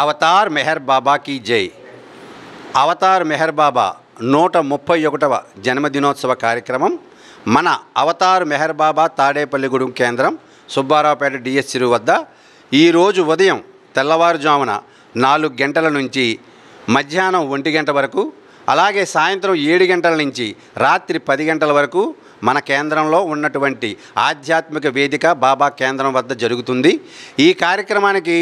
Avatar Meher బాబా key జై. Avatar Meher బాబా 131వ జన్మదినోత్సవ కార్యక్రమం మన అవతార్ మెహర్ బాబా తాడేపల్లిగూడెం కేంద్రం సుబ్బారావుపేట డిఎస్ చెరువు వద్ద ఈరోజు ఉదయం తెల్లవారుజామున 4 గంటల నుంచి మధ్యాహ్నం 1 గంట వరకు, అలాగే సాయంత్రం 7 గంటల నుంచి రాత్రి 10 గంటల వరకు మన కేంద్రంలో ఉన్నటువంటి ఆధ్యాత్మిక వేదిక బాబా కేంద్రం వద్ద జరుగుతుంది. ఈ కార్యక్రమానికి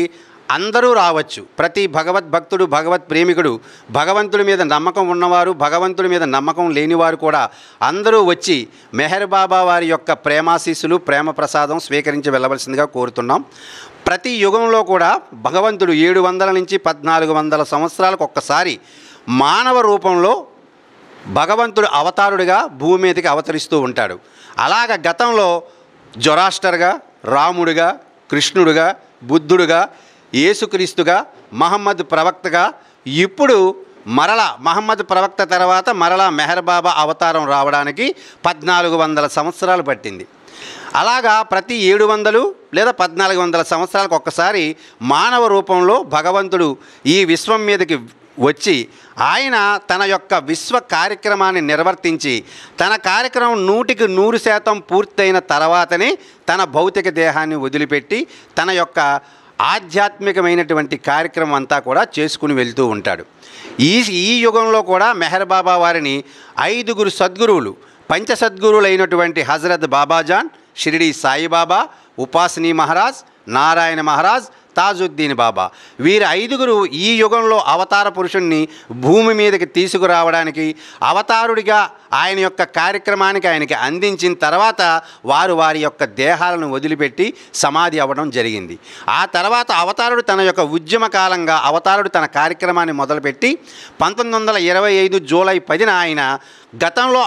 అందరూ రావచ్చు. ప్రతి భగవద్భక్తుడు, భగవత్ ప్రేమికుడు, భగవంతుడి మీద నమ్మకం ఉన్నవారు, భగవంతుడి మీద నమ్మకం లేనివారు కూడా అందరూ వచ్చి మెహర్ బాబా వారి యొక్క ప్రేమాశీస్సులు, ప్రేమ ప్రసాదం స్వీకరించి వెళ్ళవలసిందిగా కోరుతున్నాం. ప్రతి యుగంలో కూడా భగవంతుడు 700 నుంచి 1400 సంవత్సరాలకు ఒక్కసారి మానవ రూపంలో భగవంతుడు అవతారుడిగా భూమి మీదకి అవతరిస్తూ ఉంటాడు. అలాగ గతంలో జొరాస్టర్గా, రాముడిగా, కృష్ణుడిగా, బుద్ధుడుగా, యేసుక్రీస్తుగా, మహమ్మద్ ప్రవక్తగా, ఇప్పుడు మరలా మహమ్మద్ ప్రవక్త తర్వాత మరలా మెహర్ బాబా అవతారం రావడానికి 1400 సంవత్సరాలు పట్టింది. అలాగా ప్రతి 700 లేదా 1400 సంవత్సరాలకు ఒక్కసారి మానవ రూపంలో భగవంతుడు ఈ విశ్వం మీదకి వచ్చి ఆయన తన యొక్క విశ్వ కార్యక్రమాన్ని నిర్వర్తించి తన కార్యక్రమం 100% పూర్తయిన తర్వాతనే తన భౌతిక దేహాన్ని వదిలిపెట్టి తన యొక్క ఆధ్యాత్మికమైనటువంటి కార్యక్రమం అంతా కూడా చేసుకుని వెళ్తూ ఉంటాడు. ఈ యుగంలో కూడా మెహర్ బాబా వారిని 5 సద్గురువులు, పంచసద్గురువులైనటువంటి హజరత్ బాబాజాన్, షిరిడి సాయిబాబా, ఉపాసనీ మహారాజ్, నారాయణ మహారాజ్, తాజుద్దీన్ బాబా, వీరు 5 ఈ యుగంలో అవతార పురుషుణ్ణి భూమి మీదకి తీసుకురావడానికి అవతారుడిగా ఆయన యొక్క కార్యక్రమానికి ఆయనకి అందించిన తర్వాత వారి యొక్క దేహాలను వదిలిపెట్టి సమాధి అవ్వడం జరిగింది. ఆ తర్వాత అవతారుడు తన యొక్క ఉద్యమ కాలంగా అవతారుడు తన కార్యక్రమాన్ని మొదలుపెట్టి 1925 జూలై 10న ఆయన గతంలో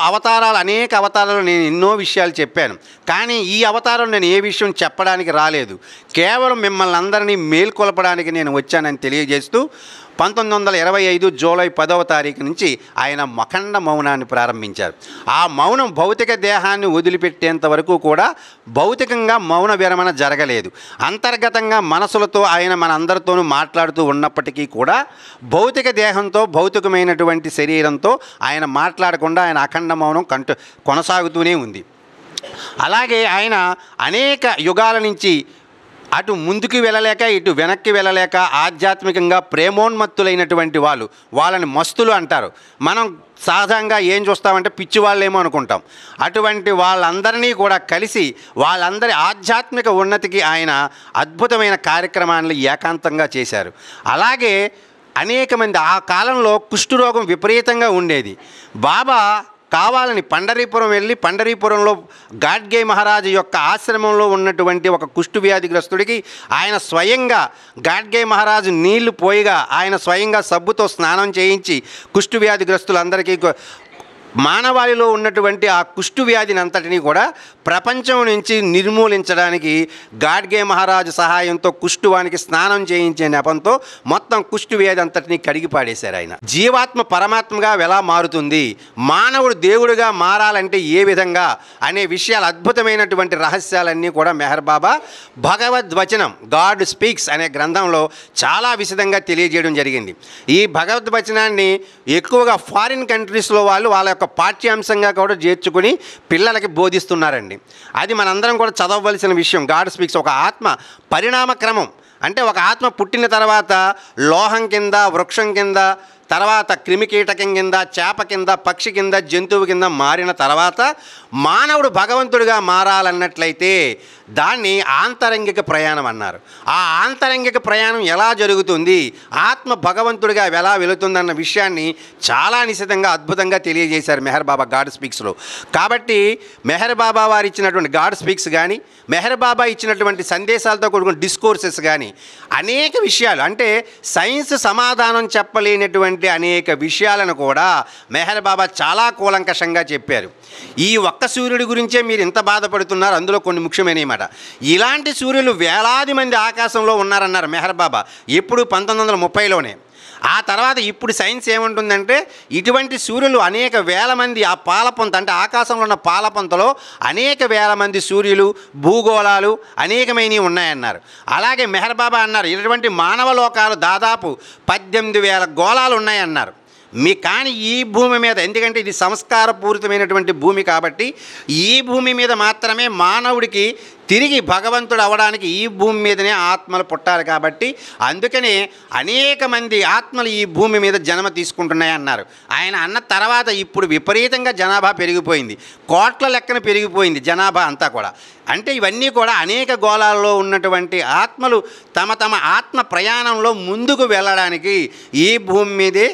అనేక అవతారాలు నేను ఎన్నో విషయాలు చెప్పాను, కానీ ఈ అవతారం నేను ఏ విషయం చెప్పడానికి రాలేదు, కేవలం మిమ్మల్ని అందరినీ మేల్కొల్పడానికి నేను వచ్చానని తెలియజేస్తూ 1925 జూలై 10వ తారీఖు నుంచి ఆయన అఖండ మౌనాన్ని ప్రారంభించారు. ఆ మౌనం భౌతిక దేహాన్ని వదిలిపెట్టేంత వరకు కూడా భౌతికంగా మౌన విరమణ జరగలేదు. అంతర్గతంగా మనసులతో ఆయన మన అందరితోనూ మాట్లాడుతూ ఉన్నప్పటికీ కూడా భౌతిక దేహంతో, భౌతికమైనటువంటి శరీరంతో ఆయన మాట్లాడకుండా ఆయన అఖండ మౌనం కొనసాగుతూనే ఉంది. అలాగే ఆయన అనేక యుగాల నుంచి అటు ముందుకు వెళ్ళలేక ఇటు వెనక్కి వెళ్ళలేక ఆధ్యాత్మికంగా ప్రేమోన్మత్తులైనటువంటి వాళ్ళని మస్తులు అంటారు. మనం సహజంగా ఏం చూస్తామంటే పిచ్చి వాళ్ళేమో అనుకుంటాం. అటువంటి వాళ్ళందరినీ కూడా కలిసి వాళ్ళందరి ఆధ్యాత్మిక ఉన్నతికి ఆయన అద్భుతమైన కార్యక్రమాన్ని ఏకాంతంగా చేశారు. అలాగే అనేక మంది ఆ కాలంలో కుష్ఠరోగం విపరీతంగా ఉండేది. బాబా కావాలని పండరీపురం వెళ్ళి పండరీపురంలో గాడ్గే మహారాజు యొక్క ఆశ్రమంలో ఉన్నటువంటి ఒక కుష్టు వ్యాధిగ్రస్తుడికి ఆయన స్వయంగా గాడ్గే మహారాజు నీళ్లు పోయిగా ఆయన స్వయంగా సబ్బుతో స్నానం చేయించి కుష్టు వ్యాధిగ్రస్తులందరికీ మానవాళిలో ఉన్నటువంటి ఆ కుష్టు వ్యాధిని అంతటినీ కూడా ప్రపంచం నుంచి నిర్మూలించడానికి గాడ్గే మహారాజు సహాయంతో కుష్టువానికి స్నానం చేయించే నెపంతో మొత్తం కుష్టు వ్యాధి అంతటినీ కడిగి పాడేశారు ఆయన. జీవాత్మ పరమాత్మగా ఎలా మారుతుంది, మానవుడు దేవుడిగా మారాలంటే ఏ విధంగా అనే విషయాలు, అద్భుతమైనటువంటి రహస్యాలన్నీ కూడా మెహర్ బాబా భగవద్వచనం గాడ్ స్పీక్స్ అనే గ్రంథంలో చాలా విశదంగా తెలియజేయడం జరిగింది. ఈ భగవద్వచనాన్ని ఎక్కువగా ఫారిన్ కంట్రీస్లో వాళ్ళ యొక్క పాఠ్యాంశంగా కూడా చేర్చుకుని పిల్లలకి బోధిస్తున్నారండి. అది మనందరం కూడా చదవవలసిన విషయం. గాడ్ స్పీక్స్ ఒక ఆత్మ పరిణామ క్రమం, అంటే ఒక ఆత్మ పుట్టిన తర్వాత లోహం కింద, వృక్షం కింద, తర్వాత క్రిమికీటకం కింద, చేప కింద, పక్షి కింద, జంతువు కింద మారిన తర్వాత మానవుడు భగవంతుడిగా మారాలన్నట్లయితే దాన్ని ఆంతరంగిక ప్రయాణం అన్నారు. ఆ ఆంతరంగిక ప్రయాణం ఎలా జరుగుతుంది, ఆత్మ భగవంతుడిగా ఎలా వెళుతుందన్న విషయాన్ని చాలా నిశితంగా అద్భుతంగా తెలియజేశారు మెహర్ బాబా గాడ్ స్పీక్స్లో. కాబట్టి మెహర్ బాబా వారు ఇచ్చినటువంటి గాడ్ స్పీక్స్ కానీ, మెహర్ బాబా ఇచ్చినటువంటి సందేశాలతో కూడుకున్న డిస్కోర్సెస్ కానీ అనేక విషయాలు, అంటే సైన్స్ సమాధానం చెప్పలేనటువంటి అనేక విషయాలను కూడా మెహర్ బాబా చాలా కూలంకషంగా చెప్పారు. ఈ ఒక్క సూర్యుడి గురించే మీరు ఇంత బాధపడుతున్నారు, అందులో కొన్ని ముఖ్యమైనవి మాట. ఇలాంటి సూర్యులు వేలాది మంది ఆకాశంలో ఉన్నారన్నారు మెహర్ బాబా ఎప్పుడు 1930లోనే. ఆ తర్వాత ఇప్పుడు సైన్స్ ఏముంటుందంటే ఇటువంటి సూర్యులు అనేక వేల మంది ఆ పాలపొంత అంటే ఆకాశంలో ఉన్న పాలపొంతలో అనేక వేల మంది సూర్యులు భూగోళాలు అనేకమైనవి ఉన్నాయన్నారు. అలాగే మెహర్ బాబా అన్నారు ఇటువంటి మానవ లోకాలు దాదాపు 18,000 గోళాలు ఉన్నాయన్నారు. కానీ ఈ భూమి మీద, ఎందుకంటే ఇది సంస్కారపూరితమైనటువంటి భూమి కాబట్టి ఈ భూమి మీద మాత్రమే మానవుడికి తిరిగి భగవంతుడు అవ్వడానికి ఈ భూమి మీదనే ఆత్మలు పుట్టాలి కాబట్టి అందుకనే అనేక మంది ఆత్మలు ఈ భూమి మీద జన్మ తీసుకుంటున్నాయి అన్నారు. ఆయన అన్న తర్వాత ఇప్పుడు విపరీతంగా జనాభా పెరిగిపోయింది, కోట్ల లెక్కన పెరిగిపోయింది జనాభా అంతా కూడా. అంటే ఇవన్నీ కూడా అనేక గోళాల్లో ఉన్నటువంటి ఆత్మలు తమ తమ ఆత్మ ప్రయాణంలో ముందుకు వెళ్ళడానికి ఈ భూమి మీదే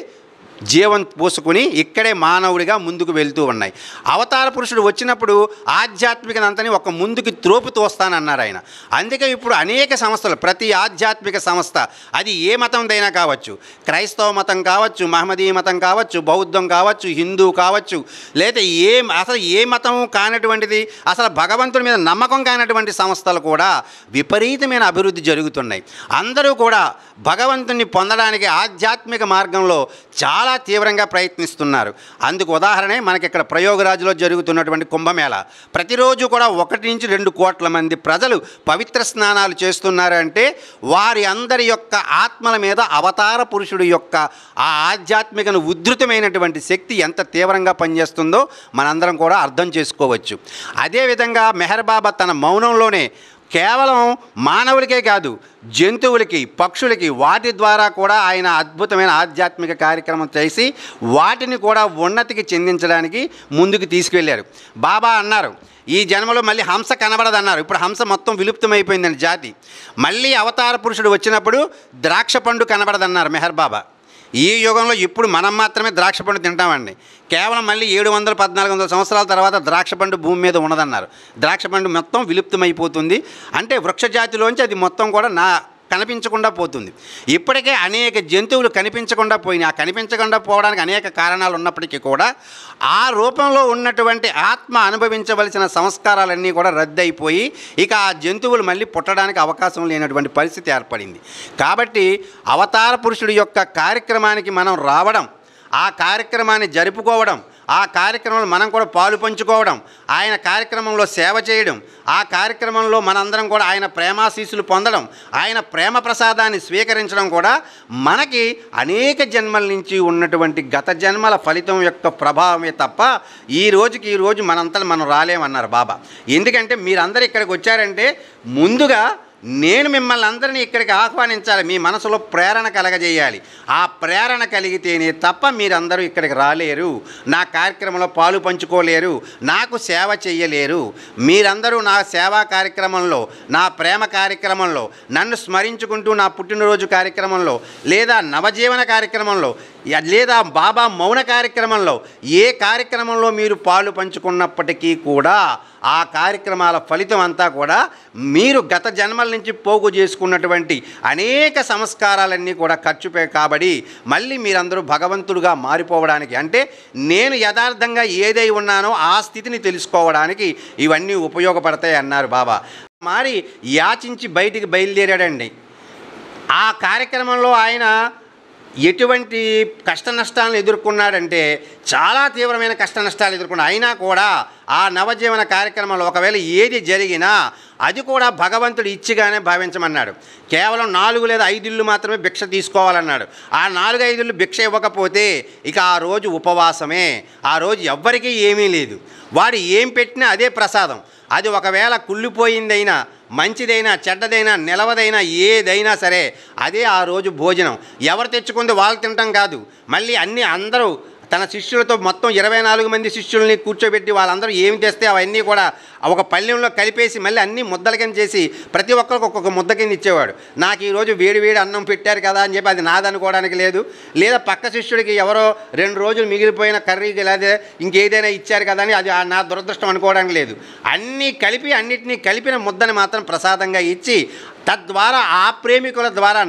జీవం పోసుకుని ఇక్కడే మానవుడిగా ముందుకు వెళ్తూ ఉన్నాయి. అవతార పురుషుడు వచ్చినప్పుడు ఆధ్యాత్మికనంతని ఒక ముందుకి త్రోపుతూ వస్తానన్నారు ఆయన. అందుకే ఇప్పుడు అనేక సంస్థలు, ప్రతి ఆధ్యాత్మిక సంస్థ అది ఏ మతందైనా కావచ్చు, క్రైస్తవ మతం కావచ్చు, మహమ్మదీయ మతం కావచ్చు, బౌద్ధం కావచ్చు, హిందూ కావచ్చు, లేదా అసలు ఏ మతం కానటువంటిది, అసలు భగవంతుడి మీద నమ్మకం కానటువంటి సంస్థలు కూడా విపరీతమైన అభివృద్ధి జరుగుతున్నాయి. అందరూ కూడా భగవంతుని పొందడానికి ఆధ్యాత్మిక మార్గంలో చాలా తీవ్రంగా ప్రయత్నిస్తున్నారు. అందుకు ఉదాహరణే మనకి ఇక్కడ ప్రయోగరాజ్లో జరుగుతున్నటువంటి కుంభమేళ. ప్రతిరోజు కూడా 1 నుంచి 2 కోట్ల మంది ప్రజలు పవిత్ర స్నానాలు చేస్తున్నారు. అంటే వారి అందరి యొక్క ఆత్మల మీద అవతార పురుషుడు యొక్క ఆ ఆధ్యాత్మికను ఉద్ధృతమైనటువంటి శక్తి ఎంత తీవ్రంగా పనిచేస్తుందో మనందరం కూడా అర్థం చేసుకోవచ్చు. అదేవిధంగా మెహర్ బాబా తన మౌనంలోనే కేవలం మానవులకే కాదు, జంతువులకి, పక్షులకి, వాటి ద్వారా కూడా ఆయన అద్భుతమైన ఆధ్యాత్మిక కార్యక్రమం చేసి వాటిని కూడా ఉన్నతికి చెందించడానికి ముందుకు తీసుకువెళ్ళారు. బాబా అన్నారు ఈ జన్మలో మళ్ళీ హంస కనబడదన్నారు. ఇప్పుడు హంస మొత్తం విలుప్తమైపోయిందండి జాతి. మళ్ళీ అవతార పురుషుడు వచ్చినప్పుడు ద్రాక్ష పండు కనబడదన్నారు మెహర్ బాబా. ఈ యుగంలో ఇప్పుడు మనం మాత్రమే ద్రాక్ష పండు తింటామండి. కేవలం మళ్ళీ 700-1400 సంవత్సరాల తర్వాత ద్రాక్ష పండు భూమి మీద ఉన్నదన్నారు. ద్రాక్ష పండు మొత్తం విలుప్తమైపోతుంది. అంటే వృక్షజాతిలోంచి అది మొత్తం కూడా కనిపించకుండా పోతుంది. ఇప్పటికే అనేక జంతువులు కనిపించకుండా పోయినాయి. ఆ కనిపించకుండా పోవడానికి అనేక కారణాలు ఉన్నప్పటికీ కూడా ఆ రూపంలో ఉన్నటువంటి ఆత్మ అనుభవించవలసిన సంస్కారాలన్నీ కూడా రద్దయిపోయి ఇక ఆ జంతువులు మళ్ళీ పుట్టడానికి అవకాశం లేనటువంటి పరిస్థితి ఏర్పడింది. కాబట్టి అవతార పురుషుడి యొక్క కార్యక్రమానికి మనం రావడం, ఆ కార్యక్రమాన్ని జరుపుకోవడం, ఆ కార్యక్రమంలో మనం కూడా పాలు పంచుకోవడం, ఆయన కార్యక్రమంలో సేవ చేయడం, ఆ కార్యక్రమంలో మనందరం కూడా ఆయన ప్రేమాశీస్సులు పొందడం, ఆయన ప్రేమ ప్రసాదాన్ని స్వీకరించడం కూడా మనకి అనేక జన్మల నుంచి ఉన్నటువంటి గత జన్మల ఫలితం యొక్క ప్రభావమే తప్ప ఈ రోజు మనంతలో మనం రాలేమన్నారు బాబా. ఎందుకంటే మీరందరూ ఇక్కడికి వచ్చారంటే ముందుగా నేను మిమ్మల్ని అందరినీ ఇక్కడికి ఆహ్వానించాలి, మీ మనసులో ప్రేరణ కలగజేయాలి. ఆ ప్రేరణ కలిగితేనే తప్ప మీరందరూ ఇక్కడికి రాలేరు, నా కార్యక్రమంలో పాలు పంచుకోలేరు, నాకు సేవ చేయలేరు. మీరందరూ నా సేవా కార్యక్రమంలో, నా ప్రేమ కార్యక్రమంలో, నన్ను స్మరించుకుంటూ నా పుట్టినరోజు కార్యక్రమంలో, లేదా నవజీవన కార్యక్రమంలో, లేదా బాబా మౌన కార్యక్రమంలో, ఏ కార్యక్రమంలో మీరు పాలు పంచుకున్నప్పటికీ కూడా ఆ కార్యక్రమాల ఫలితం అంతా కూడా మీరు గత జన్మల నుంచి పోగు చేసుకున్నటువంటి అనేక సంస్కారాలన్నీ కూడా ఖర్చు కాబట్టి మళ్ళీ మీరందరూ భగవంతుడుగా మారిపోవడానికి, అంటే నేను యథార్థంగా ఏదై ఉన్నానో ఆ స్థితిని తెలుసుకోవడానికి ఇవన్నీ ఉపయోగపడతాయి అన్నారు బాబా. మారి యాచించి బయటికి బయలుదేరాడండి. ఆ కార్యక్రమంలో ఆయన ఎటువంటి కష్ట నష్టాలను ఎదుర్కొన్నాడంటే చాలా తీవ్రమైన కష్ట నష్టాలు ఎదుర్కొన్నాడు. అయినా కూడా ఆ నవజీవన కార్యక్రమంలో ఒకవేళ ఏది జరిగినా అది కూడా భగవంతుడు ఇచ్చిగానే భావించమన్నాడు. కేవలం 4 లేదా 5 ఇళ్ళు మాత్రమే భిక్ష తీసుకోవాలన్నాడు. ఆ 4-5 ఇళ్ళు భిక్ష ఇవ్వకపోతే ఇక ఆ రోజు ఉపవాసమే, ఆ రోజు ఎవ్వరికీ ఏమీ లేదు. వాడు ఏం పెట్టినా అదే ప్రసాదం. అది ఒకవేళ కుళ్ళిపోయిందైనా, మంచిదైనా, చెడ్డదైనా, నిలవదైనా, ఏదైనా సరే అదే ఆ రోజు భోజనం. ఎవరు తెచ్చుకుంది వాళ్ళు తినటం కాదు, మళ్ళీ అందరూ తన శిష్యులతో మొత్తం 24 మంది శిష్యుల్ని కూర్చోబెట్టి వాళ్ళందరూ ఏమి తెస్తే అవన్నీ కూడా ఒక పళ్ళెంలో కలిపేసి మళ్ళీ అన్నీ ముద్దల కింద చేసి ప్రతి ఒక్కరికి ఒక్కొక్క ముద్ద కింద ఇచ్చేవాడు. నాకు ఈరోజు వేడి వేడి అన్నం పెట్టారు కదా అని చెప్పి అది నాదనుకోవడానికి లేదు, లేదా పక్క శిష్యుడికి ఎవరో 2 రోజులు మిగిలిపోయిన కర్రీకి లేదా ఇంకేదైనా ఇచ్చారు కదా అని అది నా దురదృష్టం అనుకోవడానికి లేదు. అన్నిటినీ కలిపిన ముద్దని మాత్రం ప్రసాదంగా ఇచ్చి తద్వారా ఆ ప్రేమికుల ద్వారా